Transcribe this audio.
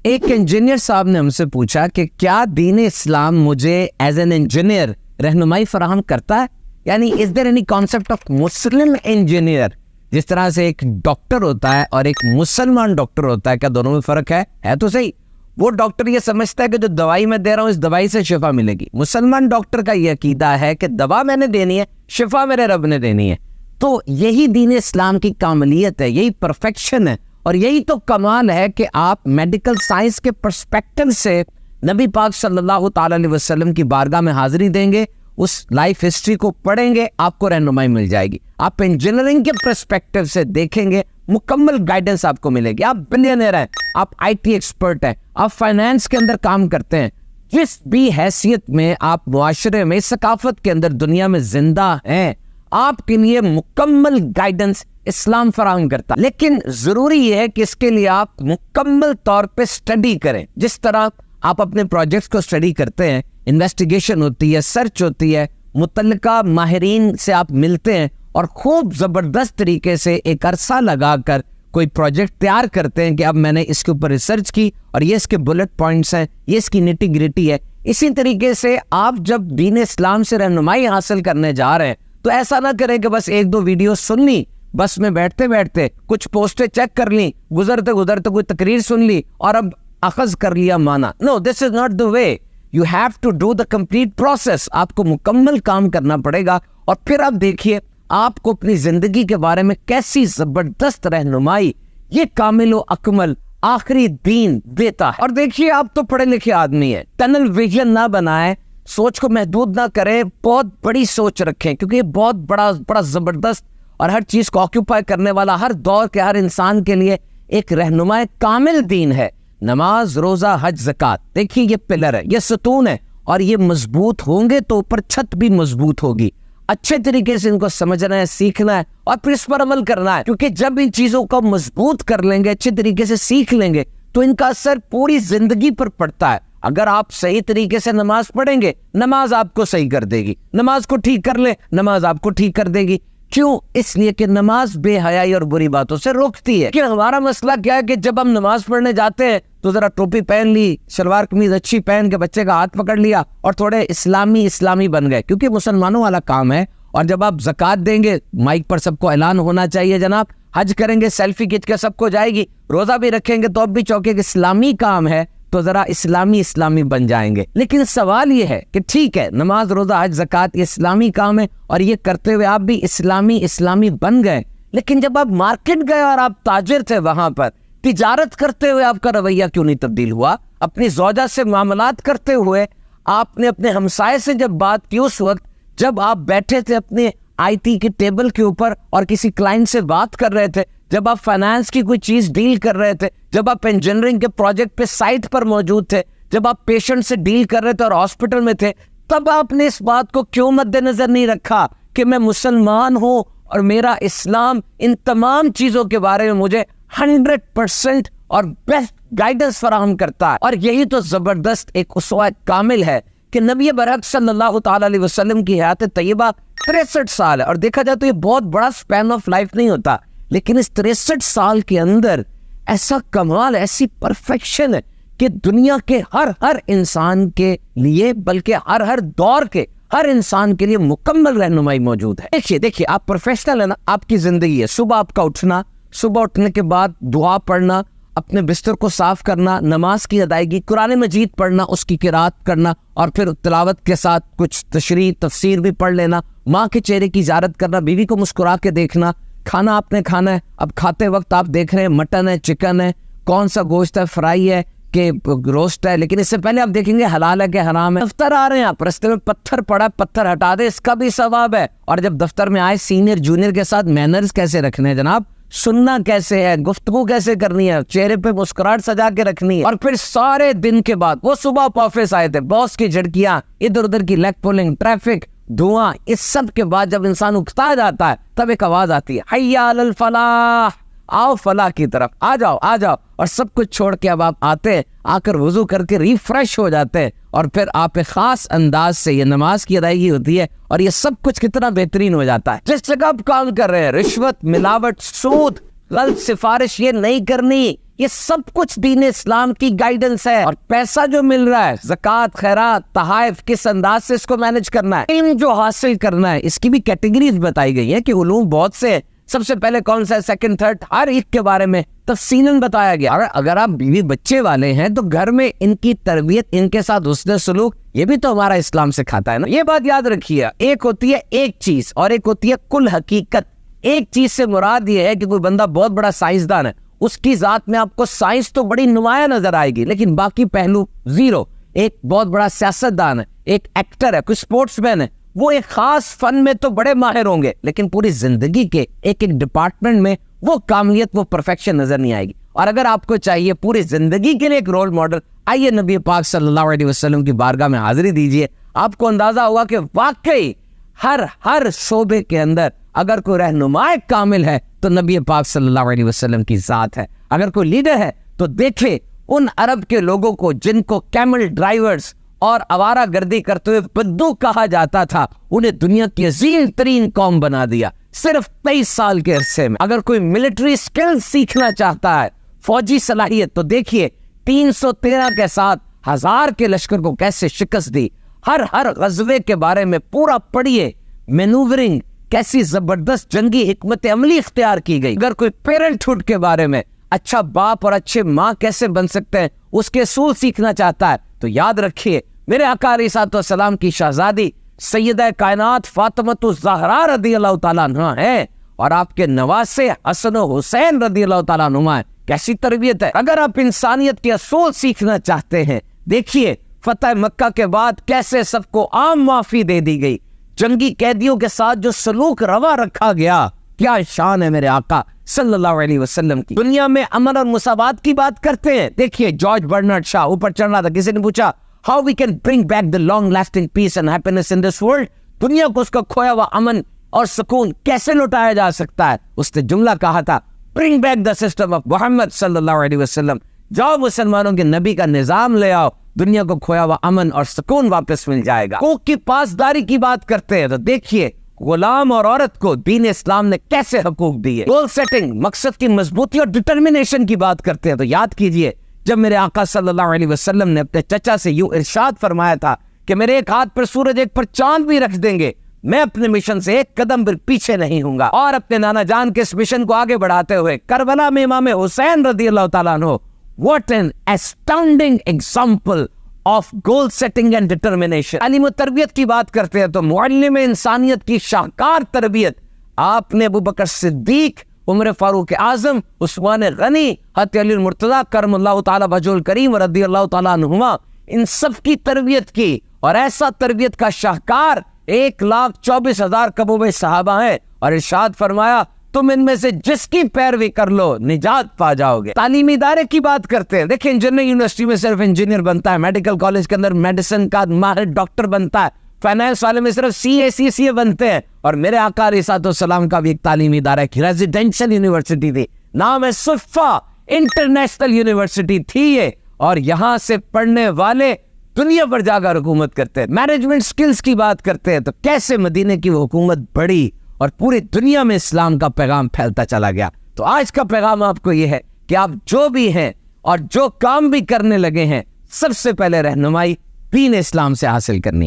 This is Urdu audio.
ایک انجینئر صاحب نے ہم سے پوچھا کہ کیا دین اسلام مجھے ایز این انجینئر رہنمائی فراہم کرتا ہے؟ یعنی is there any concept of Muslim engineer? جس طرح سے ایک ڈاکٹر ہوتا ہے اور ایک مسلمان ڈاکٹر ہوتا ہے، کیا دونوں میں فرق ہے تو صحیح؟ وہ ڈاکٹر یہ سمجھتا ہے کہ جو دوائی میں دے رہا ہوں اس دوائی سے شفا ملے گی، مسلمان ڈاکٹر کا یہ عقیدہ ہے کہ دوا میں نے دینی ہے، شفا میرے رب نے دینی ہے۔ تو یہی دین اسلام کی کاملیت ہے، یہی پرفیکشن ہے، اور یہی تو کمال ہے کہ آپ میڈیکل سائنس کے پرسپیکٹو سے نبی پاک صلی اللہ تعالی علیہ وسلم کی بارگاہ میں حاضری دیں گے، اس لائف ہسٹری کو پڑھیں گے، آپ کو رہنمائی مل جائے گی۔ آپ انجینئرنگ کے پرسپیکٹو سے دیکھیں گے، مکمل گائیڈنس آپ کو ملے گی۔ آپ بلینئر ہیں، آپ آئی ٹی ایکسپرٹ ہیں، آپ فائنانس کے اندر کام کرتے ہیں، جس بھی حیثیت میں آپ معاشرے میں، ثقافت کے اندر، دنیا میں زندہ ہیں، آپ کے لیے مکمل گائیڈنس اسلام فراہم کرتا ہے۔ لیکن ضروری یہ ہے کہ اس کے لیے آپ مکمل طور پہ اسٹڈی کریں۔ جس طرح آپ اپنے پروجیکٹس کو اسٹڈی کرتے ہیں، انویسٹیگیشن ہوتی ہے، سرچ ہوتی ہے، متعلقہ ماہرین سے آپ ملتے ہیں اور خوب زبردست طریقے سے ایک عرصہ لگا کر کوئی پروجیکٹ تیار کرتے ہیں کہ اب میں نے اس کے اوپر ریسرچ کی اور یہ اس کے بلٹ پوائنٹس ہیں، یہ اس کی نیٹی گریٹی ہے۔ اسی طریقے سے آپ جب دین اسلام سے رہنمائی حاصل کرنے جا رہے ہیں تو ایسا نہ کریں کہ بس ایک دو ویڈیو سن لی، بس میں بیٹھتے بیٹھتے کچھ پوسٹیں چیک کر لی، گزرتے گزرتے کوئی تقریر سن لی اور اب اخذ کر لیا مانا۔ No, this is not the way. You have to do the complete process. آپ کو مکمل کام کرنا پڑے گا، اور پھر آپ دیکھیے آپ کو اپنی زندگی کے بارے میں کیسی زبردست رہنمائی یہ کامل و اکمل آخری دین دیتا ہے۔ اور دیکھیے آپ تو پڑھے لکھے آدمی ہیں، ٹنل ویژن نہ بنائیں، سوچ کو محدود نہ کریں، بہت بڑی سوچ رکھیں، کیونکہ یہ بہت بڑا زبردست اور ہر چیز کو آکیوپائی کرنے والا، ہر دور کے ہر انسان کے لیے ایک رہنمائی کامل دین ہے۔ نماز، روزہ، حج، زکوٰۃ، دیکھیے یہ پلر ہے، یہ ستون ہے، اور یہ مضبوط ہوں گے تو اوپر چھت بھی مضبوط ہوگی۔ اچھے طریقے سے ان کو سمجھنا ہے، سیکھنا ہے، اور پھر اس پر عمل کرنا ہے، کیونکہ جب ان چیزوں کو مضبوط کر لیں گے، اچھے طریقے سے سیکھ لیں گے، تو ان کا اثر پوری زندگی پر پڑتا ہے۔ اگر آپ صحیح طریقے سے نماز پڑھیں گے، نماز آپ کو صحیح کر دے گی، نماز کو ٹھیک کر لیں، نماز آپ کو ٹھیک کر دے گی۔ کیوں؟ اس لیے کہ نماز بے حیائی اور بری باتوں سے روکتی ہے۔ کہ ہمارا مسئلہ کیا ہے کہ جب ہم نماز پڑھنے جاتے ہیں تو ذرا ٹوپی پہن لی، شلوار قمیض اچھی پہن کے بچے کا ہاتھ پکڑ لیا اور تھوڑے اسلامی بن گئے، کیونکہ مسلمانوں والا کام ہے۔ اور جب آپ زکوٰۃ دیں گے، مائک پر سب کو اعلان ہونا چاہیے جناب، حج کریں گے، سیلفی کھینچ کے سب کو جائے گی، روزہ بھی رکھیں گے تو اب بھی چوکے کہ اسلامی کام ہے، تو ذرا اسلامی بن جائیں گے۔ لیکن سوال یہ ہے کہ ٹھیک ہے، نماز، روزہ، حج، زکوٰۃ یہ اسلامی کام ہے، اور یہ کرتے ہوئے آپ بھی اسلامی بن گئے، لیکن جب آپ مارکیٹ گئے اور آپ تاجر تھے، وہاں پر تجارت کرتے ہوئے آپ کا رویہ کیوں نہیں تبدیل ہوا؟ اپنی زوجہ سے معاملات کرتے ہوئے آپ نے اپنے ہمسائے سے جب بات کی، اس وقت جب آپ بیٹھے تھے اپنے آئی ٹی کے ٹیبل کے اوپر اور کسی کلائنٹ سے بات کر رہے تھے، جب آپ فائنانس کی کوئی چیز ڈیل کر رہے تھے، جب آپ انجینئرنگ کے پروجیکٹ پہ سائٹ پر موجود تھے، جب آپ پیشنٹ سے ڈیل کر رہے تھے اور ہاسپٹل میں تھے، تب آپ نے اس بات کو کیوں مد نظر نہیں رکھا کہ میں مسلمان ہوں اور میرا اسلام ان تمام چیزوں کے بارے میں مجھے 100% اور بیسٹ گائیڈنس فراہم کرتا ہے؟ اور یہی تو زبردست ایک اسوہ کامل ہے کہ نبی برحق صلی اللہ تعالی علیہ وسلم کی حیات طیبہ 63 سال ہے، اور دیکھا جائے تو یہ بہت بڑا سپین آف لائف نہیں ہوتا، لیکن اس 63 سال کے اندر ایسا کمال، ایسی پرفیکشن ہے کہ دنیا کے ہر انسان کے لیے، بلکہ ہر دور کے ہر انسان کے لیے مکمل رہنمائی موجود ہے۔ دیکھیے آپ پروفیشنل ہیں نا، آپ کی زندگی ہے، صبح آپ کا اٹھنا، صبح اٹھنے کے بعد دعا پڑھنا، اپنے بستر کو صاف کرنا، نماز کی ادائیگی، قرآن مجید پڑھنا، اس کی قرات کرنا، اور پھر تلاوت کے ساتھ کچھ تشریح تفسیر بھی پڑھ لینا، ماں کے چہرے کی زیارت کرنا، بیوی کو مسکرا کے دیکھنا، کھانا آپ نے کھانا ہے، اب کھاتے وقت آپ دیکھ رہے ہیں مٹن ہے، چکن ہے، کون سا گوشت ہے، فرائی ہے کہ روسٹ ہے، لیکن اس سے پہلے آپ دیکھیں گے حلال ہے کہ حرام ہے۔ دفتر آ رہے ہیں آپ، رستے میں پتھر پڑا، پتھر ہٹا دے، اس کا بھی ثواب ہے۔ اور جب دفتر میں آئے، سینئر جونیئر کے ساتھ مینرز کیسے رکھنے ہیں جناب، سننا کیسے ہے، گفتگو کیسے کرنی ہے، چہرے پہ مسکراہٹ سجا کے رکھنی ہے۔ اور پھر سارے دن کے بعد وہ صبح آفس آئے تھے، باس کی جھڑکیاں، ادھر ادھر کی لیگ پولنگ، ٹریفک، دھواں، اس سب کے بعد جب انسان اکتا جاتا ہے تب ایک آواز آتی ہے، حی علی الفلاح، آؤ فلاح کی طرف، آ جاؤ، اور سب کچھ چھوڑ کے اب آپ آتے ہیں، آ کر وضو کر کے ریفریش ہو جاتے ہیں، اور پھر آپ ایک خاص انداز سے یہ نماز کی ادائیگی ہوتی ہے، اور یہ سب کچھ کتنا بہترین ہو جاتا ہے۔ جس جگہ آپ کام کر رہے ہیں، رشوت، ملاوٹ، سود، غلط سفارش یہ نہیں کرنی، یہ سب کچھ دین اسلام کی گائیڈنس ہے. اور پیسہ جو مل رہا ہے، زکوٰۃ، خیرات، تحائف، کس انداز سے اس کو مینج کرنا ہے، علم جو حاصل کرنا ہے، اس کی بھی کیٹیگریز بتائی گئی ہیں کہ علوم بہت سے ہیں. سب سے پہلے کون سا ہے، سیکنڈ، تھرڈ، ہر ایک کے بارے میں تفصیلاً بتایا گیا. اگر آپ بیوی بچے والے ہیں تو گھر میں ان کی تربیت، ان کے ساتھ حسن سلوک، یہ بھی تو ہمارا اسلام سکھاتا ہے نا. یہ بات یاد رکھیے، ایک ہوتی ہے ایک چیز اور ایک ہوتی ہے کل حقیقت. ایک چیز سے مراد یہ ہے کہ کوئی بندہ بہت بڑا سائنسدان ہے، اس کی ذات میں آپ کو سائنس تو بڑی نمایاں نظر آئے گی لیکن باقی پہلو زیرو. ایک بہت بڑا سیاستدان ہے، ایک ایکٹر ہے، کوئی سپورٹس مین ہے، وہ ایک خاص فن میں تو بڑے ماہر ہوں گے لیکن پوری زندگی کے ایک ڈپارٹمنٹ میں وہ کاملیت، وہ پرفیکشن نظر نہیں آئے گی. اور اگر آپ کو چاہیے پوری زندگی کے لیے ایک رول ماڈل، آئیے نبی پاک صلی اللہ علیہ وسلم کی بارگاہ میں حاضری دیجیے. آپ کو اندازہ ہوگا کہ واقعی ہر شعبے کے اندر اگر کوئی رہنما کامل ہے تو نبی پاک صلی اللہ علیہ وسلم کی ذات ہے. اگر کوئی لیڈر ہے تو دیکھیں ان عرب کے لوگوں کو جن کو کیمل ڈرائیورز اور آوارہ گردی کرتے ہوئے بدو کہا جاتا تھا، انہیں دنیا کی عظیم ترین قوم بنا دیا صرف 23 سال کے عرصے میں. اگر کوئی ملٹری سکل سیکھنا چاہتا ہے، فوجی صلاحیت، تو دیکھیے 313 کے ساتھ 1000 کے لشکر کو کیسے شکست دی. ہر غزوے کے بارے میں پورا پڑھیے، مینوورنگ کیسی زبردست جنگی حکمت عملی اختیار کی گئی. اگر کوئی پیرنٹ ہوڈ کے بارے میں، اچھا باپ اور اچھے ماں کیسے بن سکتے ہیں، اس کے اصول سیکھنا چاہتا ہے تو یاد رکھیے میرے آقا علیہ السلام کی شہزادی سیدہ کائنات فاطمۃ الزہرا رضی اللہ تعالیٰ عنہ ہے اور آپ کے نواسے حسن و حسین رضی اللہ تعالیٰ عنہ ہے. کیسی تربیت ہے. اگر آپ انسانیت کے اصول سیکھنا چاہتے ہیں، دیکھیے فتح مکہ کے بعد کیسے سب کو عام معافی دے دی گئی، جنگی قیدیوں کے ساتھ جو سلوک روا رکھا گیا، کیا شان ہے میرے آقا صلی اللہ علیہ وسلم کی. دنیا میں امن اور مساوات کی بات کرتے ہیں. دیکھیے جارج برنارڈ شاہ اوپر چڑھ رہا تھا، کسی نے پوچھا how we can bring back the long lasting peace and happiness in this world. دنیا کو اس کا کھویا ہوا امن اور سکون کیسے لوٹایا جا سکتا ہے. اس نے جملہ کہا تھا bring back the system of محمد صلی اللہ علیہ وسلم. جاؤ مسلمانوں کے نبی کا نظام لے آؤ، دنیا کو کھویا ہوا امن اور سکون واپس مل جائے گا. حقوق کی پاسداری کی بات کرتے ہیں تو دیکھیے غلام اور عورت کو دین اسلام نے کیسے حقوق دیے. گول سیٹنگ، مقصد کی مضبوطی اور ڈٹرمنیشن کی بات کرتے ہیں تو یاد کیجئے جب میرے آقا صلی اللہ علیہ وسلم نے اپنے چچا سے یوں ارشاد فرمایا تھا کہ میرے ایک ہاتھ پر سورج ایک پر چاند بھی رکھ دیں گے، میں اپنے مشن سے ایک قدم بھی پیچھے نہیں ہوں گا. اور اپنے نانا جان کے اس مشن کو آگے بڑھاتے ہوئے کربلا میں امام حسین رضی اللہ تعالیٰ عنہ، what an astounding example of goal setting and determination. تعلیم و تربیت کی بات کرتے ہیں تو معلم انسانیت کی شاہکار تربیت آپ نے ابوبکر صدیق، عمر فاروق اعظم، عثمان غنی، حضرت علی المرتضیٰ کرم اللہ تعالیٰ وجہ الکریم رضی اللہ تعالیٰ عنہما، ان سب کی تربیت کی. اور ایسا تربیت کا شاہکار 1,24,000 کبوبے صحابہ ہیں اور ارشاد فرمایا تم ان میں سے جس کی پیروی کر لو نجات پا جاؤ گے. تعلیمی ادارے کی بات کرتے ہیں، دیکھیں انجینئر یونیورسٹی میں صرف انجینئر بنتا ہے، میڈیکل کالج کے اندر میڈیسن کا ماہر ڈاکٹر بنتا ہے، فائنانس والے میں صرف سی اے بنتے ہیں. اور میرے آقا علیہ السلام کا بھی ایک تعلیمی ادارہ ہے، ریزیڈینشل یونیورسٹی تھی، نام ہے صفا انٹرنیشنل یونیورسٹی تھی یہ. اور یہاں سے پڑھنے والے دنیا پر جا کر حکومت کرتے ہیں. مینجمنٹ سکلز کی بات کرتے ہیں تو کیسے مدینے کی وہ حکومت بڑی اور پوری دنیا میں اسلام کا پیغام پھیلتا چلا گیا. تو آج کا پیغام آپ کو یہ ہے کہ آپ جو بھی ہیں اور جو کام بھی کرنے لگے ہیں، سب سے پہلے رہنمائی دین اسلام سے حاصل کرنی.